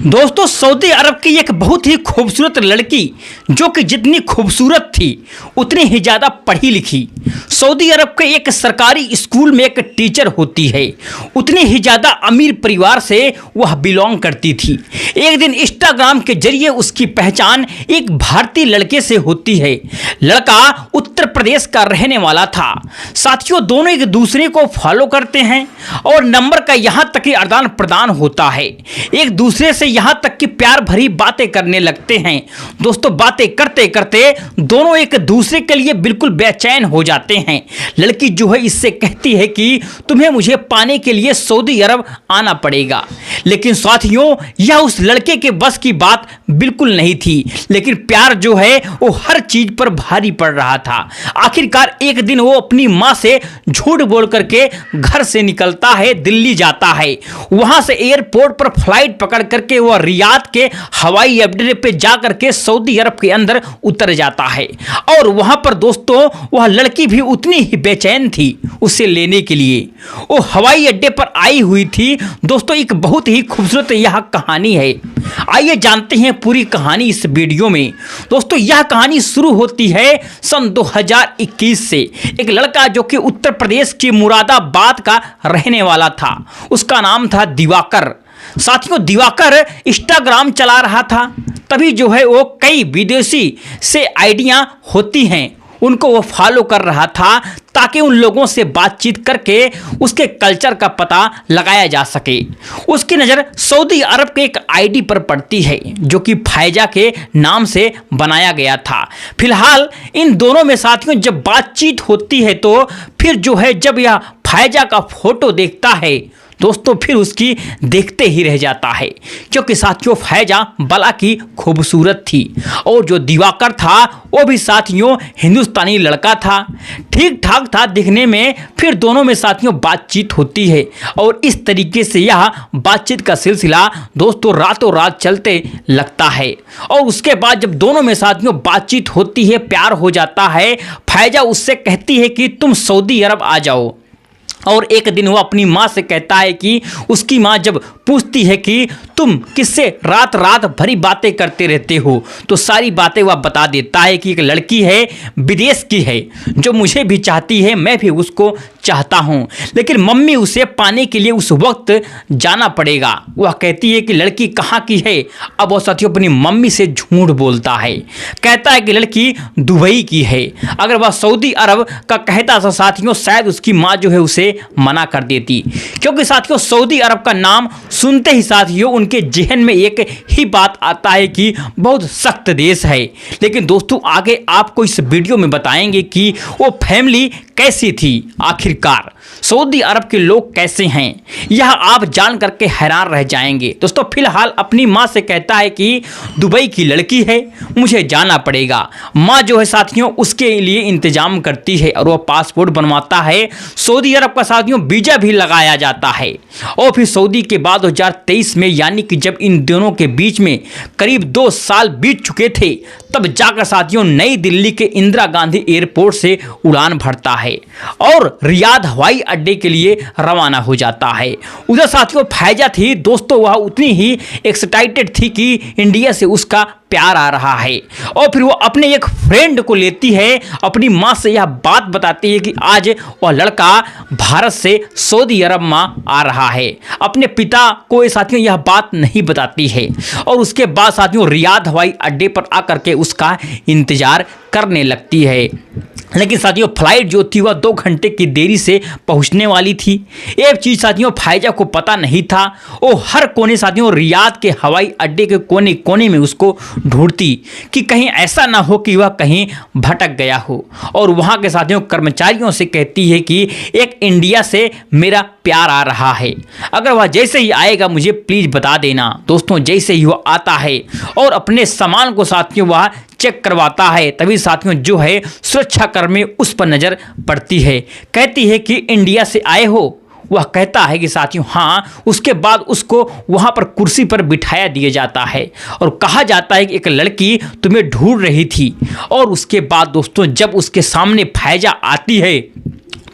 दोस्तों सऊदी अरब की एक बहुत ही खूबसूरत लड़की जो कि जितनी खूबसूरत थी उतनी ही ज़्यादा पढ़ी लिखी। सऊदी अरब के एक सरकारी स्कूल में एक टीचर होती है। उतनी ही ज़्यादा अमीर परिवार से वह बिलोंग करती थी। एक दिन इंस्टाग्राम के जरिए उसकी पहचान एक भारतीय लड़के से होती है। लड़का उत्तर प्रदेश का रहने वाला था। साथियों दोनों एक दूसरे को फॉलो करते हैं और नंबर का यहाँ तक कि आदान प्रदान होता है। एक दूसरे से यहाँ तक कि प्यार भरी बातें करने लगते हैं। दोस्तों बातें करते करते दोनों एक दूसरे के लिए बिल्कुल बेचैन हो जाते हैं। लड़की जो है इससे कहती है कि तुम्हें मुझे पाने के लिए सऊदी अरब आना पड़ेगा। लेकिन साथियों यह उस लड़के के बस की बात बिल्कुल नहीं थी। लेकिन प्यार जो है वो हर चीज पर भारी पड़ रहा था। आखिरकार एक दिन वो अपनी माँ से झूठ बोल करके घर से निकलता है, दिल्ली जाता है। वहां से एयरपोर्ट पर फ्लाइट पकड़ करके वह रियाद के हवाई अड्डे पे जाकर के सऊदी अरब के अंदर उतर जाता है। और वहां पर दोस्तों वह लड़की भी उतनी ही बेचैन थी उसे लेने के लिए। वो हवाई अड्डे पर आई हुई थी। दोस्तों एक बहुत ही खूबसूरत यह कहानी है। आइए जानते हैं पूरी कहानी इस वीडियो में। दोस्तों यह कहानी शुरू होती है सन 2021 से। एक लड़का जो कि उत्तर प्रदेश के मुरादाबाद का रहने वाला था, उसका नाम था दिवाकर। साथियों दिवाकर इंस्टाग्राम चला रहा था। तभी जो है वो कई विदेशी से आइडियां होती हैं उनको वो फॉलो कर रहा था ताकि उन लोगों से बातचीत करके उसके कल्चर का पता लगाया जा सके। उसकी नज़र सऊदी अरब के एक आईडी पर पड़ती है जो कि फायजा के नाम से बनाया गया था। फिलहाल इन दोनों में साथियों जब बातचीत होती है तो फिर जो है जब यह फायजा का फोटो देखता है दोस्तों फिर उसकी देखते ही रह जाता है, क्योंकि साथियों फैजा बला की खूबसूरत थी और जो दिवाकर था वो भी साथियों हिंदुस्तानी लड़का था, ठीक ठाक था दिखने में। फिर दोनों में साथियों बातचीत होती है और इस तरीके से यह बातचीत का सिलसिला दोस्तों रातों रात चलते लगता है। और उसके बाद जब दोनों में साथियों बातचीत होती है, प्यार हो जाता है। फैजा उससे कहती है कि तुम सऊदी अरब आ जाओ। और एक दिन वो अपनी माँ से कहता है कि उसकी माँ जब पूछती है कि तुम किससे रात रात भरी बातें करते रहते हो, तो सारी बातें वह बता देता है कि एक लड़की है विदेश की है जो मुझे भी चाहती है, मैं भी उसको चाहता हूँ, लेकिन मम्मी उसे पाने के लिए उस वक्त जाना पड़ेगा। वह कहती है कि लड़की कहाँ की है। अब वो साथियों अपनी मम्मी से झूठ बोलता है, कहता है कि लड़की दुबई की है। अगर वह सऊदी अरब का कहता तो साथियों शायद उसकी माँ जो है उसे मना कर देती, क्योंकि साथियों सऊदी अरब का नाम सुनते ही साथियों उनके जहन में एक ही बात आता है कि बहुत सख्त देश है। लेकिन दोस्तों आगे आपको इस वीडियो में बताएंगे कि वो फैमिली कैसी थी, आखिरकार सऊदी अरब के लोग कैसे हैं, यह आप जान करके हैरान रह जाएंगे। दोस्तों फिलहाल अपनी माँ से कहता है कि दुबई की लड़की है, मुझे जाना पड़ेगा। माँ जो है साथियों उसके लिए इंतजाम करती है और वह पासपोर्ट बनवाता है। सऊदी अरब का साथियों वीजा भी लगाया जाता है। और फिर सऊदी के बाद 2023 में यानी कि जब इन दोनों के बीच में करीब 2 साल बीत चुके थे, तब जाकर साथियों नई दिल्ली के इंदिरा गांधी एयरपोर्ट से उड़ान भरता है और रियाद हवाई अड्डे के लिए रवाना हो जाता है। उधर साथियों फैजा थी दोस्तों, वह उतनी ही एक्साइटेड थी कि इंडिया से उसका प्यार आ रहा है। और फिर वो अपने एक फ्रेंड को लेती है, अपनी माँ से यह बात बताती है कि आज वह लड़का भारत से सऊदी अरब में आ रहा है। अपने पिता को ये साथियों यह बात नहीं बताती है। और उसके बाद साथियों रियाद हवाई अड्डे पर आकर के उसका इंतजार करने लगती है। लेकिन साथियों फ्लाइट जो थी वह 2 घंटे की देरी से पहुंचने वाली थी। एक चीज़ साथियों फैजा को पता नहीं था, वो हर कोने साथियों रियाद के हवाई अड्डे के कोने कोने में उसको ढूंढती कि कहीं ऐसा ना हो कि वह कहीं भटक गया हो। और वहाँ के साथियों कर्मचारियों से कहती है कि एक इंडिया से मेरा प्यार आ रहा है, अगर वह जैसे ही आएगा मुझे प्लीज़ बता देना। दोस्तों जैसे ही वह आता है और अपने सामान को साथियों वह चेक करवाता है, तभी साथियों जो है सुरक्षा कर्मी उस पर नज़र पड़ती है। कहती है कि इंडिया से आए हो। वह कहता है कि साथियों हाँ। उसके बाद उसको वहाँ पर कुर्सी पर बिठाया दिया जाता है और कहा जाता है कि एक लड़की तुम्हें ढूंढ रही थी। और उसके बाद दोस्तों जब उसके सामने फैजा आती है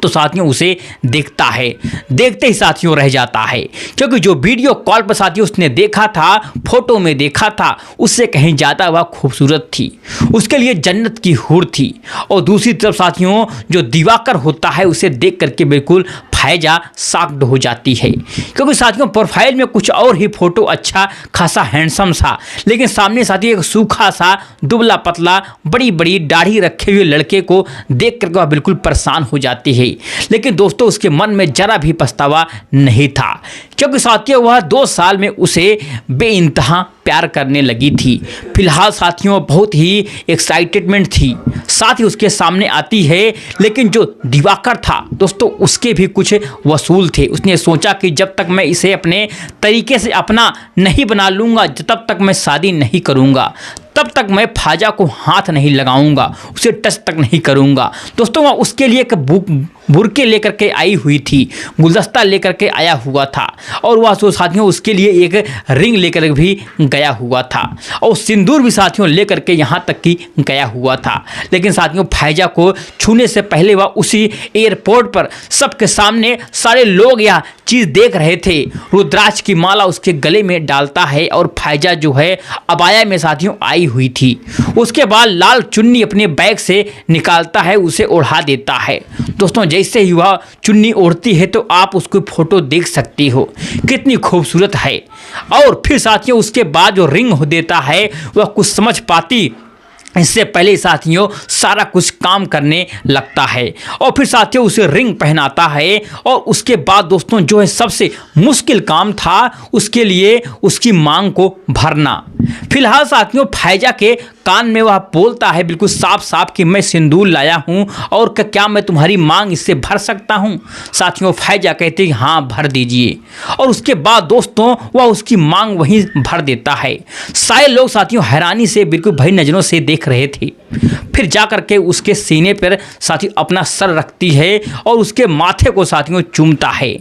तो साथियों उसे देखता है, देखते ही साथियों रह जाता है, क्योंकि जो वीडियो कॉल पर साथियों उसने देखा था, फोटो में देखा था, उससे कहीं ज़्यादा वह खूबसूरत थी, उसके लिए जन्नत की हूर थी। और दूसरी तरफ साथियों जो दिवाकर होता है उसे देख करके बिल्कुल फायजा शॉक्ड हो जाती है, क्योंकि साथियों प्रोफाइल में कुछ और ही फोटो अच्छा खासा हैंडसम सा, लेकिन सामने साथियों एक सूखा सा दुबला पतला बड़ी बड़ी दाढ़ी रखे हुए लड़के को देख करके वह बिल्कुल परेशान हो जाती है। लेकिन दोस्तों उसके मन में जरा भी पछतावा नहीं था, क्योंकि साथियों वह 2 साल में उसे बेइंतहा प्यार करने लगी थी। फिलहाल साथियों बहुत ही एक्साइटेडमेंट थी, साथ ही उसके सामने आती है। लेकिन जो दिवाकर था दोस्तों उसके भी कुछ वसूल थे। उसने सोचा कि जब तक मैं इसे अपने तरीके से अपना नहीं बना लूँगा, तब तक मैं शादी नहीं करूँगा, तब तक मैं फाजा को हाथ नहीं लगाऊंगा, उसे टच तक नहीं करूंगा। दोस्तों वह उसके लिए एक बुरके लेकर के आई हुई थी, गुलदस्ता लेकर के आया हुआ था, और वह तो साथियों उसके लिए एक रिंग लेकर भी गया हुआ था, और सिंदूर भी साथियों लेकर के यहाँ तक कि गया हुआ था। लेकिन साथियों फायजा को छूने से पहले वह उसी एयरपोर्ट पर सबके सामने सारे लोग यह चीज़ देख रहे थे, रुद्राक्ष की माला उसके गले में डालता है, और फायजा जो है अबाया में साथियों आई हुई थी। उसके बाद लाल चुन्नी अपने बैग से निकालता है, उसे ओढ़ा देता है। दोस्तों जैसे ही वह चुन्नी ओढ़ती है तो आप उसकी फोटो देख सकती हो, कितनी खूबसूरत है। और फिर साथियों उसके बाद जो रिंग हो देता है वह कुछ समझ पाती इससे पहले साथियों सारा कुछ काम करने लगता है, और फिर साथियों उसे रिंग पहनाता है। और उसके बाद दोस्तों जो है सबसे मुश्किल काम था उसके लिए उसकी मांग को भरना। फिलहाल साथियों फायजा के कान में वह बोलता है बिल्कुल साफ साफ कि मैं सिंदूर लाया हूँ, और क्या मैं तुम्हारी मांग इससे भर सकता हूँ। साथियों फायजा कहते हैं हाँ भर दीजिए, और उसके बाद दोस्तों वह उसकी मांग वहीं भर देता है। सारे लोग साथियों हैरानी से बिल्कुल भरी नज़रों से देख रहे थे। फिर जा करके उसके सीने पर साथियों अपना सर रखती है और उसके माथे को साथियों चूमता है।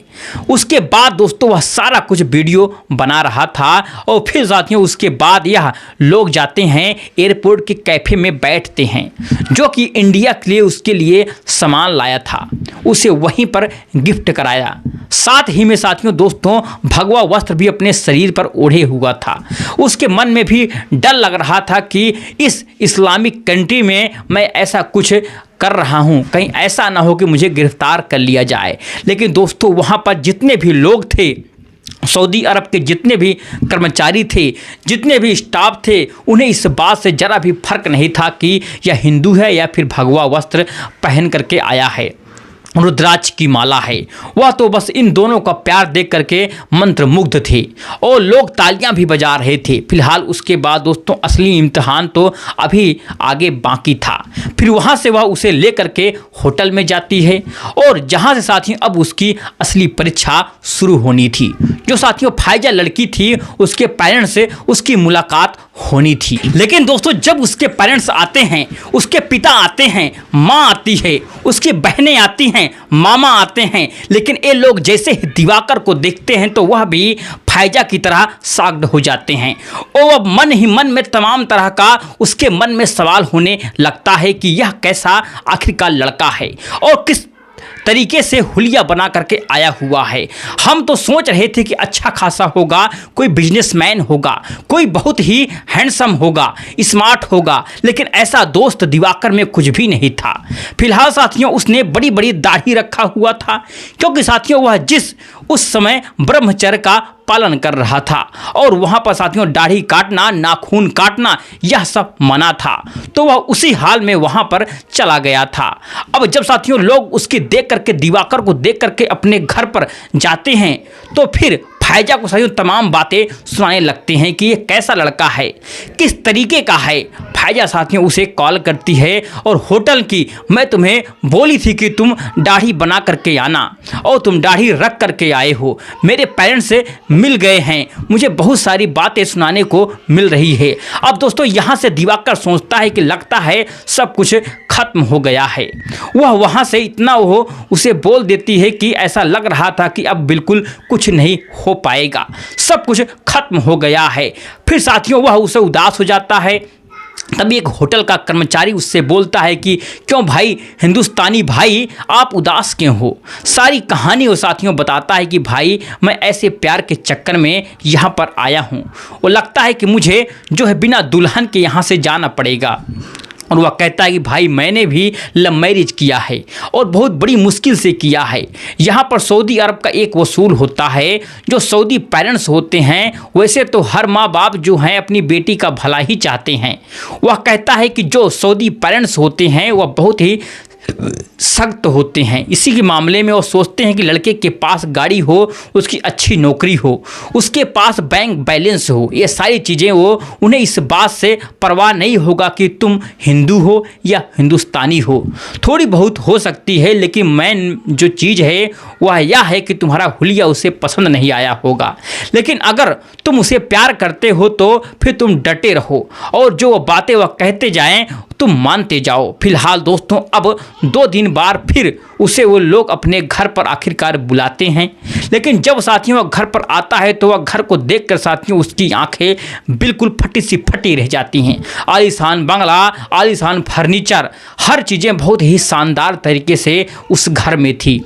उसके बाद दोस्तों वह सारा कुछ वीडियो बना रहा था, और फिर साथियों उसके बाद यह लोग जाते हैं एयरपोर्ट के कैफ़े में बैठते हैं, जो कि इंडिया के लिए उसके लिए सामान लाया था, उसे वहीं पर गिफ्ट कराया। साथ ही में साथियों दोस्तों भगवा वस्त्र भी अपने शरीर पर ओढ़े हुआ था। उसके मन में भी डर लग रहा था कि इस इस्लामिक कंट्री में मैं ऐसा कुछ कर रहा हूं, कहीं ऐसा ना हो कि मुझे गिरफ्तार कर लिया जाए। लेकिन दोस्तों वहां पर जितने भी लोग थे, सऊदी अरब के जितने भी कर्मचारी थे, जितने भी स्टाफ थे, उन्हें इस बात से ज़रा भी फर्क नहीं था कि यह हिंदू है या फिर भगवा वस्त्र पहन करके आया है, रुद्राक्ष की माला है। वह तो बस इन दोनों का प्यार देख करके मंत्रमुग्ध थे, और लोग तालियां भी बजा रहे थे। फिलहाल उसके बाद दोस्तों असली इम्तिहान तो अभी आगे बाकी था। फिर वहां से वह उसे लेकर के होटल में जाती है, और जहां से साथियों अब उसकी असली परीक्षा शुरू होनी थी। जो साथियों फायजा लड़की थी उसके पेरेंट्स से उसकी मुलाकात होनी थी। लेकिन दोस्तों जब उसके पेरेंट्स आते हैं, उसके पिता आते हैं, माँ आती है, उसकी बहनें आती हैं, मामा आते हैं, लेकिन ये लोग जैसे ही दिवाकर को देखते हैं तो वह भी फायजा की तरह शॉक्ड हो जाते हैं, और अब मन ही मन में तमाम तरह का उसके मन में सवाल होने लगता है कि यह कैसा आखिरकार लड़का है और किस तरीके से हुलिया बना करके आया हुआ है। हम तो सोच रहे थे कि अच्छा खासा होगा, कोई बिजनेसमैन होगा, कोई बहुत ही हैंडसम होगा, स्मार्ट होगा, लेकिन ऐसा दोस्त दिवाकर में कुछ भी नहीं था। फिलहाल साथियों उसने बड़ी बड़ी दाढ़ी रखा हुआ था, क्योंकि साथियों वह जिस उस समय ब्रह्मचर्य का पालन कर रहा था, और वहां पर साथियों दाढ़ी काटना, नाखून काटना यह सब मना था, तो वह उसी हाल में वहां पर चला गया था। अब जब साथियों लोग उसके देख करके दिवाकर को देख करके अपने घर पर जाते हैं तो फिर फायजा को साथियों तमाम बातें सुनाने लगते हैं कि ये कैसा लड़का है, किस तरीके का है। फायजा साथियों उसे कॉल करती है और होटल की, मैं तुम्हें बोली थी कि तुम दाढ़ी बना करके आना, और तुम दाढ़ी रख करके आए हो, मेरे पेरेंट्स से मिल गए हैं, मुझे बहुत सारी बातें सुनाने को मिल रही है। अब दोस्तों यहाँ से दिवाकर सोचता है कि लगता है सब कुछ खत्म हो गया है। वह वहाँ से इतना वो उसे बोल देती है कि ऐसा लग रहा था कि अब बिल्कुल कुछ नहीं हो पाएगा, सब कुछ खत्म हो गया है। फिर साथियों वह उसे उदास हो जाता है, तभी एक होटल का कर्मचारी उससे बोलता है कि क्यों भाई हिंदुस्तानी भाई, आप उदास क्यों हो। सारी कहानी वो साथियों बताता है कि भाई मैं ऐसे प्यार के चक्कर में यहाँ पर आया हूँ, वो लगता है कि मुझे जो है बिना दुल्हन के यहाँ से जाना पड़ेगा। और वह कहता है कि भाई मैंने भी लव मैरिज किया है और बहुत बड़ी मुश्किल से किया है। यहाँ पर सऊदी अरब का एक वसूल होता है, जो सऊदी पेरेंट्स होते हैं वैसे तो हर माँ बाप जो हैं अपनी बेटी का भला ही चाहते हैं। वह कहता है कि जो सऊदी पेरेंट्स होते हैं वह बहुत ही सख्त होते हैं। इसी के मामले में वो सोचते हैं कि लड़के के पास गाड़ी हो, उसकी अच्छी नौकरी हो, उसके पास बैंक बैलेंस हो, ये सारी चीज़ें वो उन्हें इस बात से परवाह नहीं होगा कि तुम हिंदू हो या हिंदुस्तानी हो। थोड़ी बहुत हो सकती है, लेकिन मेन जो चीज़ है वह यह है कि तुम्हारा हुलिया उसे पसंद नहीं आया होगा। लेकिन अगर तुम उसे प्यार करते हो तो फिर तुम डटे रहो और जो बातें वह कहते जाएं तुम मानते जाओ। फिलहाल दोस्तों अब 2 दिन बाद फिर उसे वो लोग अपने घर पर आखिरकार बुलाते हैं। लेकिन जब साथियों वह घर पर आता है तो वह घर को देखकर साथियों उसकी आंखें बिल्कुल फटी सी फटी रह जाती हैं। आलीशान बंगला, आलीशान फर्नीचर, हर चीज़ें बहुत ही शानदार तरीके से उस घर में थी।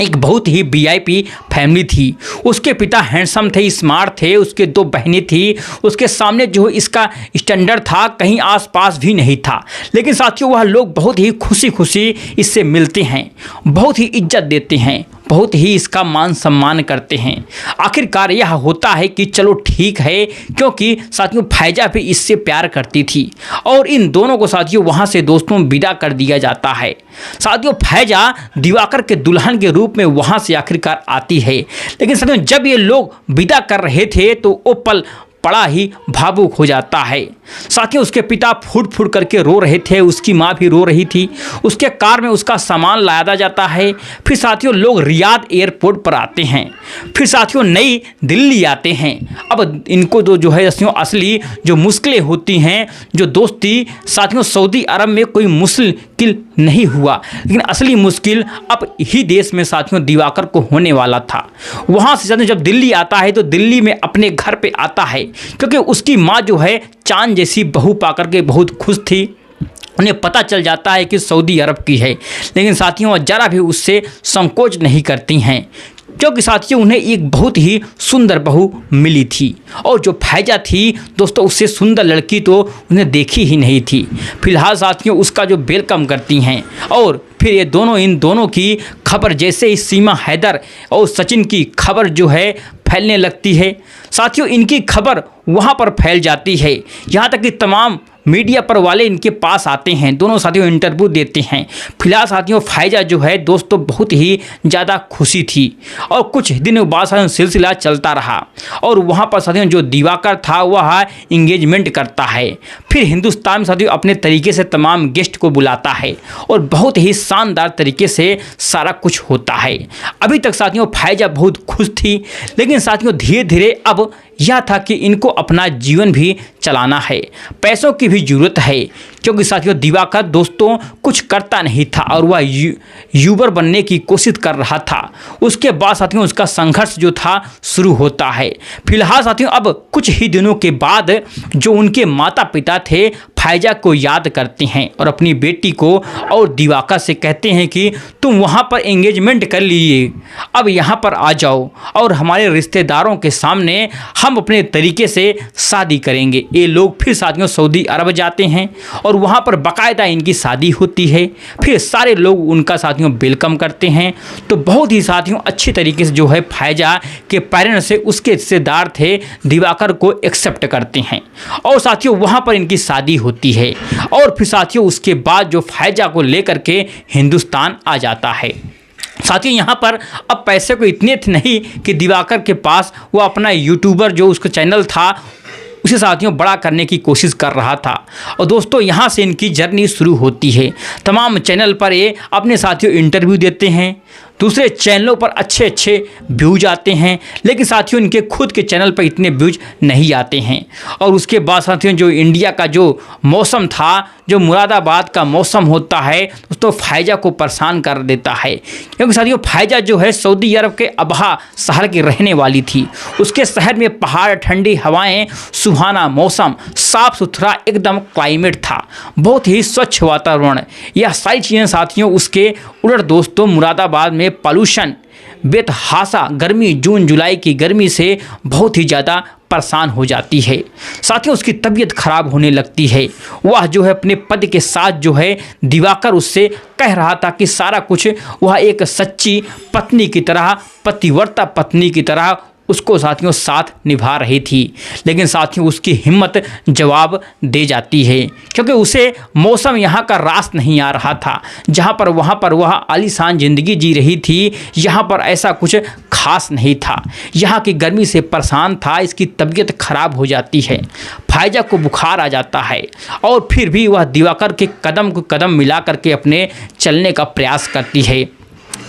एक बहुत ही वीआईपी फैमिली थी। उसके पिता हैंडसम थे, स्मार्ट थे, उसके 2 बहनें थी। उसके सामने जो इसका स्टैंडर्ड था कहीं आसपास भी नहीं था। लेकिन साथियों वह लोग बहुत ही खुशी खुशी इससे मिलते हैं, बहुत ही इज्जत देते हैं, बहुत ही इसका मान सम्मान करते हैं। आखिरकार यह होता है कि चलो ठीक है, क्योंकि साथियों फैजा भी इससे प्यार करती थी और इन दोनों को साथियों वहाँ से दोस्तों विदा कर दिया जाता है। साथियों फैजा दिवाकर के दुल्हन के रूप में वहाँ से आखिरकार आती है। लेकिन साथियों जब ये लोग विदा कर रहे थे तो वो पल बड़ा ही भावुक हो जाता है। साथियों उसके पिता फूट फूट करके रो रहे थे, उसकी माँ भी रो रही थी। उसके कार में उसका सामान लादा जाता है। फिर साथियों लोग रियाद एयरपोर्ट पर आते हैं, फिर साथियों नई दिल्ली आते हैं। अब इनको जो है साथियों असली जो मुश्किलें होती हैं, जो दोस्ती साथियों सऊदी अरब में कोई मुश्किल नहीं हुआ, लेकिन असली मुश्किल अब ही देश में साथियों दिवाकर को होने वाला था। वहाँ से साथियों जब दिल्ली आता है तो दिल्ली में अपने घर पे आता है, क्योंकि उसकी माँ जो है चांद जैसी बहू पाकर के बहुत खुश थी। उन्हें पता चल जाता है कि सऊदी अरब की है, लेकिन साथियों जरा भी उससे संकोच नहीं करती हैं, क्योंकि साथियों उन्हें एक बहुत ही सुंदर बहू मिली थी। और जो फैजा थी दोस्तों उससे सुंदर लड़की तो उन्हें देखी ही नहीं थी। फिलहाल साथियों उसका जो वेलकम करती हैं और फिर ये दोनों इन दोनों की खबर जैसे ही सीमा हैदर और सचिन की खबर जो है फैलने लगती है। साथियों इनकी खबर वहाँ पर फैल जाती है, यहाँ तक कि तमाम मीडिया पर वाले इनके पास आते हैं, दोनों साथियों इंटरव्यू देते हैं। फिलहाल साथियों फैजा जो है दोस्तों बहुत ही ज़्यादा खुशी थी और कुछ दिनों बाद साथियों सिलसिला चलता रहा और वहाँ पर साथियों जो दिवाकर था वह इंगेजमेंट करता है। फिर हिंदुस्तान में साथियों अपने तरीके से तमाम गेस्ट को बुलाता है और बहुत ही शानदार तरीके से सारा कुछ होता है। अभी तक साथियों फैजा बहुत खुश थी, लेकिन साथियों धीरे धीरे अब यह था कि इनको अपना जीवन भी चलाना है, पैसों की भी ज़रूरत है, क्योंकि साथियों दिवाकर दोस्तों कुछ करता नहीं था और वह यूबर बनने की कोशिश कर रहा था। उसके बाद साथियों उसका संघर्ष जो था शुरू होता है। फिलहाल साथियों अब कुछ ही दिनों के बाद जो उनके माता पिता थे फैजा को याद करते हैं और अपनी बेटी को और दिवाकर से कहते हैं कि तुम वहाँ पर एंगेजमेंट कर लीजिए, अब यहाँ पर आ जाओ और हमारे रिश्तेदारों के सामने हम अपने तरीके से शादी करेंगे। ये लोग फिर साथियों सऊदी अरब जाते हैं और वहाँ पर बाकायदा इनकी शादी होती है। फिर सारे लोग उनका साथियों वेलकम करते हैं। तो बहुत ही साथियों अच्छी तरीके से जो है फैजा के पेरेंट्स से उसके रिश्तेदार थे दिवाकर को एक्सेप्ट करते हैं और साथियों वहाँ पर इनकी शादी होती है। और फिर साथियों उसके बाद जो फैजा को लेकर के हिंदुस्तान आ जाता है। साथियों यहाँ पर अब पैसे को इतने थे नहीं कि दिवाकर के पास वो अपना यूट्यूबर जो उसका चैनल था उसे साथियों बड़ा करने की कोशिश कर रहा था। और दोस्तों यहाँ से इनकी जर्नी शुरू होती है। तमाम चैनल पर ये अपने साथियों इंटरव्यू देते हैं, दूसरे चैनलों पर अच्छे अच्छे व्यूज आते हैं, लेकिन साथियों इनके खुद के चैनल पर इतने व्यूज नहीं आते हैं। और उसके बाद साथियों जो इंडिया का जो मौसम था, जो मुरादाबाद का मौसम होता है दोस्तों फायजा को परेशान कर देता है, क्योंकि साथियों फायजा जो है सऊदी अरब के अबहा शहर की रहने वाली थी। उसके शहर में पहाड़, ठंडी हवाएं, सुहाना मौसम, साफ सुथरा एकदम क्लाइमेट था, बहुत ही स्वच्छ वातावरण। यह सारी चीज़ें साथियों उसके उलट दोस्तों मुरादाबाद में पॉल्यूशन, बेतहाशा गर्मी, जून जुलाई की गर्मी से बहुत ही ज़्यादा परेशान हो जाती है। साथियों उसकी तबीयत खराब होने लगती है। वह जो है अपने पति के साथ जो है दिवाकर उससे कह रहा था कि सारा कुछ वह एक सच्ची पत्नी की तरह, पतिव्रता पत्नी की तरह उसको साथियों साथ निभा रही थी, लेकिन साथियों उसकी हिम्मत जवाब दे जाती है, क्योंकि उसे मौसम यहाँ का रास नहीं आ रहा था। जहाँ पर वहाँ पर वह आलीशान ज़िंदगी जी रही थी, यहाँ पर ऐसा कुछ खास नहीं था। यहाँ की गर्मी से परेशान था, इसकी तबीयत खराब हो जाती है, फायजा को बुखार आ जाता है, और फिर भी वह दिवाकर के कदम को कदम मिला करके अपने चलने का प्रयास करती है।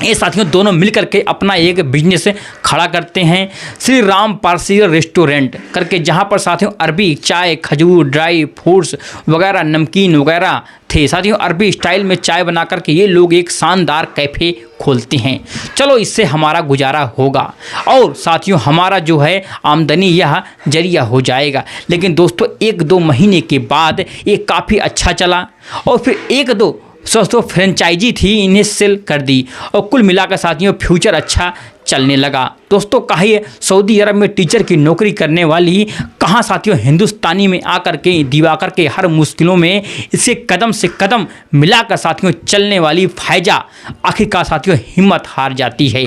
ये साथियों दोनों मिलकर के अपना एक बिजनेस खड़ा करते हैं, श्री राम पारसी रेस्टोरेंट करके, जहाँ पर साथियों अरबी चाय, खजूर, ड्राई फ्रूट्स वगैरह, नमकीन वगैरह थे। साथियों अरबी स्टाइल में चाय बना करके ये लोग एक शानदार कैफ़े खोलते हैं। चलो इससे हमारा गुजारा होगा और साथियों हमारा जो है आमदनी यह जरिया हो जाएगा। लेकिन दोस्तों 1-2 महीने के बाद ये काफ़ी अच्छा चला, और फिर 1-2 दोस्तों फ्रेंचाइजी थी इन्हें सेल कर दी, और कुल मिलाकर साथियों फ्यूचर अच्छा चलने लगा। दोस्तों कहिए सऊदी अरब में टीचर की नौकरी करने वाली कहाँ साथियों हिंदुस्तानी में आकर के दिवाकर के हर मुश्किलों में इसे कदम से कदम मिलाकर साथियों चलने वाली फायजा आखिरकार साथियों हिम्मत हार जाती है,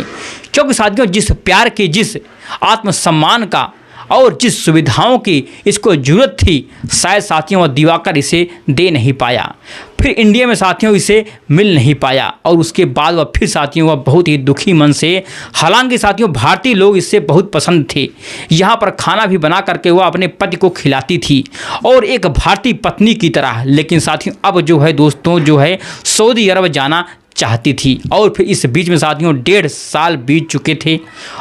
क्योंकि साथियों जिस प्यार की, जिस आत्मसम्मान का और जिस सुविधाओं की इसको ज़रूरत थी, शायद साथियों वह दिवाकर इसे दे नहीं पाया। फिर इंडिया में साथियों इसे मिल नहीं पाया, और उसके बाद वह फिर साथियों वह बहुत ही दुखी मन से, हालांकि साथियों भारतीय लोग इससे बहुत पसंद थे, यहाँ पर खाना भी बना करके वह अपने पति को खिलाती थी और एक भारतीय पत्नी की तरह। लेकिन साथियों अब जो है दोस्तों जो है सऊदी अरब जाना चाहती थी, और फिर इस बीच में साथियों 1.5 साल बीत चुके थे,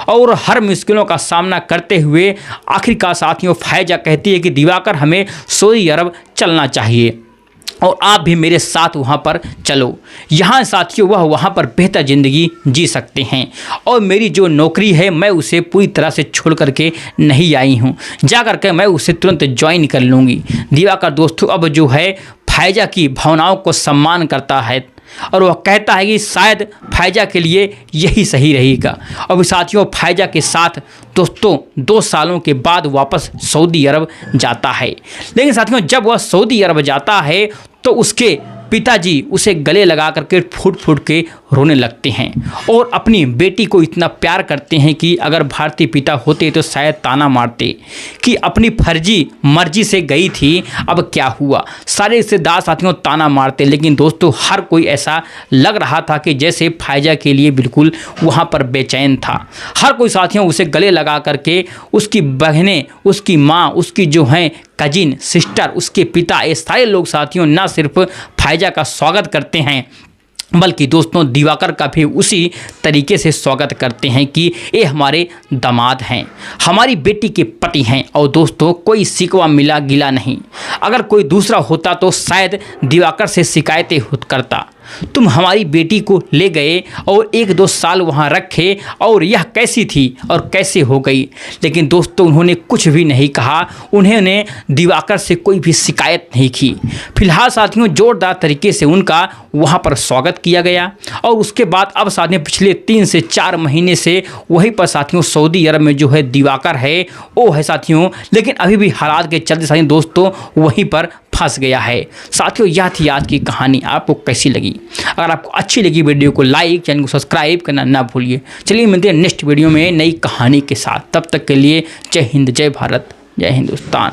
और हर मुश्किलों का सामना करते हुए आखिरकार साथियों फायजा कहती है कि दिवाकर हमें सऊदी अरब चलना चाहिए और आप भी मेरे साथ वहाँ पर चलो। यहाँ साथियों वह वहाँ पर बेहतर ज़िंदगी जी सकते हैं, और मेरी जो नौकरी है मैं उसे पूरी तरह से छोड़ करके नहीं आई हूँ, जा करके मैं उसे तुरंत ज्वाइन कर लूँगी। दिवाकर दोस्तों अब जो है फायजा की भावनाओं को सम्मान करता है, और वह कहता है कि शायद फायजा के लिए यही सही रहेगा। और साथियों फायजा के साथ दोस्तों 2 सालों के बाद वापस सऊदी अरब जाता है। लेकिन साथियों जब वह सऊदी अरब जाता है तो उसके पिताजी उसे गले लगा करके फूट फूट के रोने लगते हैं, और अपनी बेटी को इतना प्यार करते हैं कि अगर भारतीय पिता होते तो शायद ताना मारते कि अपनी फर्जी मर्जी से गई थी, अब क्या हुआ। सारे रिश्तेदार साथियों ताना मारते, लेकिन दोस्तों हर कोई ऐसा लग रहा था कि जैसे फायजा के लिए बिल्कुल वहाँ पर बेचैन था। हर कोई साथियों उसे गले लगा करके, उसकी बहनें, उसकी माँ, उसकी जो हैं कजिन सिस्टर, उसके पिता, ये सारे लोग साथियों ना सिर्फ फायजा का स्वागत करते हैं बल्कि दोस्तों दिवाकर का भी उसी तरीके से स्वागत करते हैं कि ये हमारे दामाद हैं, हमारी बेटी के पति हैं। और दोस्तों कोई शिकवा मिला गिला नहीं, अगर कोई दूसरा होता तो शायद दिवाकर से शिकायतें करता, तुम हमारी बेटी को ले गए और 1-2 साल वहाँ रखे, और यह कैसी थी और कैसे हो गई। लेकिन दोस्तों उन्होंने कुछ भी नहीं कहा, उन्होंने दिवाकर से कोई भी शिकायत नहीं की। फिलहाल साथियों जोरदार तरीके से उनका वहाँ पर स्वागत किया गया, और उसके बाद अब साथियों पिछले 3 से 4 महीने से वहीं पर साथियों सऊदी अरब में जो है दिवाकर है वो है साथियों, लेकिन अभी भी हालात के चलते साथियों दोस्तों वहीं पर फंस गया है। साथियों यह थी आज की कहानी, आपको कैसी लगी? अगर आपको अच्छी लगी वीडियो को लाइक, चैनल को सब्सक्राइब करना ना भूलिए। चलिए मिलते हैं नेक्स्ट वीडियो में नई कहानी के साथ, तब तक के लिए जय हिंद, जय भारत, जय हिंदुस्तान।